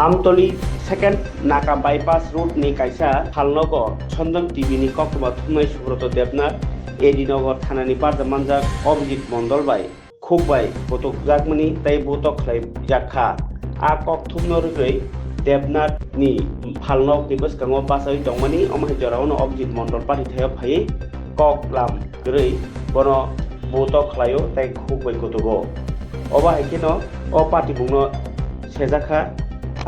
Amtali second नाका bypass road नि कायसा हालनगर चंदन TV नि कक्टबा थुमनाय सुब्रत देबनाथ एडिनगर थानानि बारजामानजाक अभिजित मंडल बाय खुबबाय बतक जाकमनि तै बतक खलाय जाखा आ कक थुमनरगै देबनाथ नि फालनक नि बसकांगो बासै दंमानि अमहाय जरावनो अभिजित मंडल पारिथाय फायै कक लाम गरै बनो बतक खलायो तै खुबबाय गतगो अबा हायकेनो अ पार्टी बुंनो सेजाखा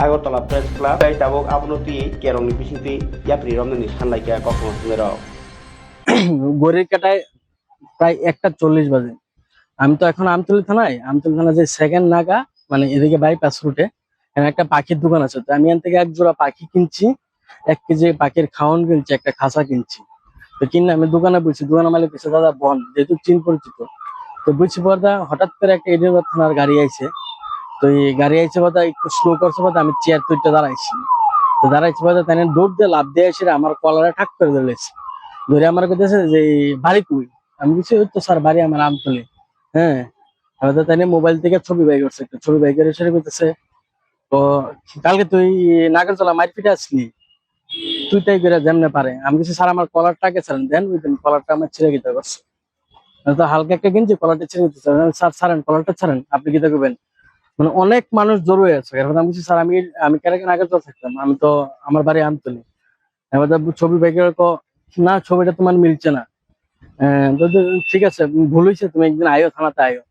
আগরতলা প্রেস ক্লাব তাই দাবক আপনতি কেরংনি বিসিতি ইয়াপ্রি রমনানি সানলাইকা কখনো সুমের গড়ির কাটায় প্রায় 1:40 বাজে। আমি তো এখন আমতলী থানা যে সেকেন্ড নাগা মানে এদিকে বাইপাস রুটে একটা পাখির দোকান আছে। তো আমি এখান থেকে এক জোড়া পাখি কিনছি, 1 কেজি পাখির খাওয়ান কিনছি, একটা খাঁচা কিনছি। তো কিনে আমি দোকানে বলছি, দোকানের মালিক বলছে দাদা বন, যেহেতু চিন পরিচিত। তো বুঝছি পর্দা হঠাৎ করে একটা এডিনগর থানার গাড়ি আইছে। তো এই গাড়ি আইছে বাদা একটু স্লো করছে বাদা আমি চেয়ার তুইটা দাঁড়াইছি। তো দাঁড়াইছি বাদা তাই দৌড় দিয়ে লাভ দিয়ে এসে আমার কলারে ঠাক করে দিয়েছে। ধরে আমার কাছে যে বাড়ি কই, আমি কিছু তো স্যার বাড়ি আমার আমতলী। হ্যাঁ, আমাদের তাই মোবাইল থেকে ছবি বাই করছে, একটা ছবি বাই করে সেরে করতেছে তো কালকে তুই নাগরতলা মারপিটে আসলি, তুই তাই করে যেমনে পারে। আমি কিছু স্যার আমার কলারটাকে ছাড়েন দেন, বুঝলেন কলারটা আমার ছিঁড়ে গিতে করছে। তো হালকা একটা কিনছি, কলারটা ছিঁড়ে দিতে স্যার ছাড়েন কলারটা ছাড়েন, আপনি গীতা করবেন। মানে অনেক মানুষ জড়ো হয়েছে। আমি বলছি স্যার আমি কেন আগে তো থাকতাম, আমি তো আমার বাড়ি আমতলী। এবার ছবি বাইকে না ছবিটা তোমার মিলছে না। ঠিক আছে ভুল হয়েছে, তুমি একদিন আয়ো থানাতে আয়ো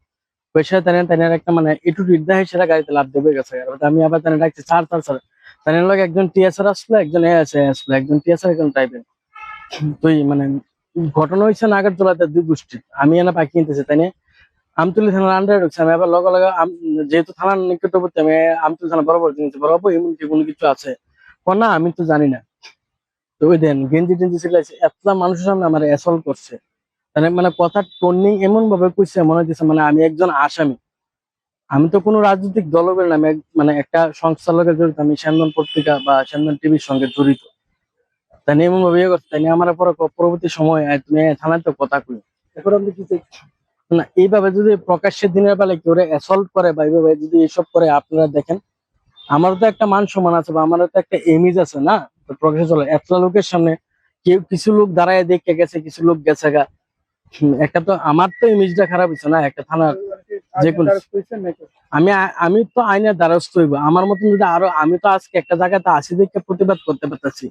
পয়সা তেনার একটা মানে একটু নির্দায় সেটা গাড়িতে লাভ দেবে গেছে। আমি আবার তেনা ডাকছি স্যার তেনার লোক একজন টিএসআর আসলো, একজন আসলো, একজন টিএসআর একজন টাইপের। তুই মানে ঘটনা হয়েছে নাগরতলাতে 2 গোষ্ঠী। আমি এনে পাখি কিনতেছি তাই আমতলী থানার আন্ডারে ঢুকছে। আমি আবার লগে লগে যেহেতু থানার নিকটবর্তী আমি আমতলী থানা বরাবর জিনিস বরাবর এমন কি কোনো কিছু আছে না, আমি তো জানি না। তো ওই দেন গেঞ্জি টেঞ্জি সিলাইছে, এত মানুষের সামনে আমার অ্যাসল্ট করছে। মানে কথা টর্নিং এমন ভাবে কইছে মনে হচ্ছে মানে আমি একজন আসামি। আমি তো কোনো রাজনৈতিক দল করি না, আমি মানে একটা সংস্থার লগে জড়িত, আমি সেন্দন পত্রিকা বা সেন্দন টিভির সঙ্গে জড়িত। তাই এমন ভাবে ইয়ে করছে, তাই আমার পরবর্তী সময় তুমি থানায় তো কথা কই এখন আমি কি না। এইভাবে যদি প্রকাশ্যে দিনের বেলায় কেউ অ্যাসল্ট করে বা এইভাবে যদি এইসব করে, আপনারা দেখেন আমারও তো একটা মান সম্মান আছে বা আমারও তো একটা ইমেজ আছে না। তো প্রকাশ্যে চলে এত লোকের সামনে কেউ কিছু লোক দাঁড়ায় দেখে গেছে, কিছু লোক গেছে গা। একটা তো আমার তো ইমেজটা খারাপ হয়েছে না একটা থানার। যে কোনো আমি তো আইনের দ্বারস্থ হইব আমার মতন যদি আরো, আমি তো আজকে একটা জায়গাতে আসি দেখে প্রতিবাদ করতে পারতেছি।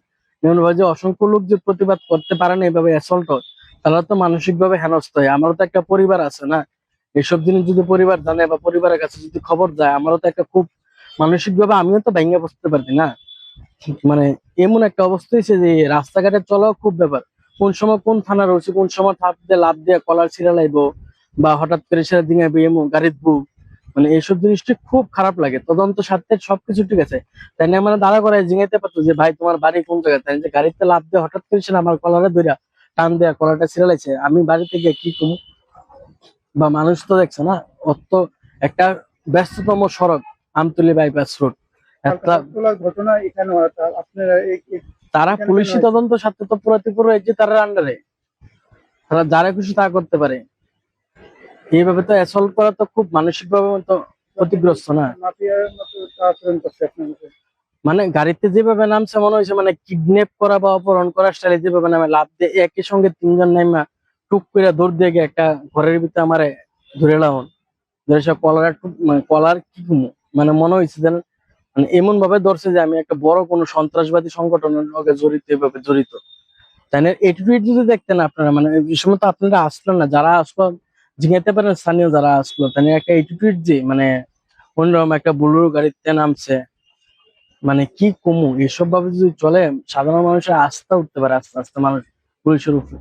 যে অসংখ্য লোক যে প্রতিবাদ করতে পারে না এইভাবে অ্যাসল্ট হয়, তারা তো মানসিক ভাবে হেনস্থ হয়। আমারও তো একটা পরিবার আছে না, এসব জিনিস যদি পরিবার জানে বা পরিবারের কাছে যদি খবর যায়, আমারও তো একটা খুব মানসিক ভাবে আমিও তো ভেঙে বসতে পারি না। মানে এমন একটা অবস্থা হয়েছে যে রাস্তাঘাটে চলাও খুব ব্যাপার, কোন সময় কোন থানা রয়েছে, কোন সময় লাভ দিয়ে কলার ছিঁড়া লাইবো বা হঠাৎ করে সেটা দিঙাবে এমন গাড়ির বুক। মানে এইসব জিনিসটা খুব খারাপ লাগে। তদন্ত স্বার্থে সবকিছু ঠিক আছে, তাই না মানে দাঁড়া করে জিঙাইতে পারতো যে ভাই তোমার বাড়ি কোন জায়গায়, তাই যে গাড়িতে লাভ দিয়ে হঠাৎ করে সেটা আমার কলারে ধরে টান দেয়া কলারটা ছিঁড়ে লাইছে, আমি বাড়িতে গিয়ে কি করবো? বা মানুষ তো দেখছে না, অত একটা ব্যস্ততম সড়ক আমতলী বাইপাস রোড, ঘটনা এখানে আপনারা তারা পুলিশি তদন্ত স্বার্থে তো পুরো যে তার আন্ডারে, তারা যারা খুশি তা করতে পারে। এইভাবে তো অ্যাসল্ট করা তো খুব মানসিক ভাবে তো ক্ষতিগ্রস্ত না। মানে গাড়িতে যেভাবে নামছে মনে হয়েছে মানে কিডন্যাপ করা বা অপহরণ করা স্টাইলে যেভাবে নামে লাভ দিয়ে একই সঙ্গে 3 জন নাইমা টুক করে দৌড় দিয়ে গিয়ে একটা ঘরের ভিতরে আমারে ধরে লাউন ধরে সব কলার কি মানে মনে হয়েছে যেন মানে এমন ভাবে ধরছে যে আমি একটা বড় কোনো সন্ত্রাসবাদী সংগঠনের লগে জড়িত, এভাবে জড়িত। তাই না এটিটিউড যদি দেখতেন আপনারা, মানে এই সময় তো আপনারা আসলেন না, যারা আসলো জিজ্ঞাসা পারেন স্থানীয় যারা আসলো, তাই একটা এটিটিউড যে মানে অন্যরকম একটা বুলুরো গাড়িতে নামছে, মানে কি কমু এসব ভাবে যদি চলে সাধারণ মানুষের আস্থা উঠতে পারে আস্তে আস্তে মানুষ পুলিশের উপরে।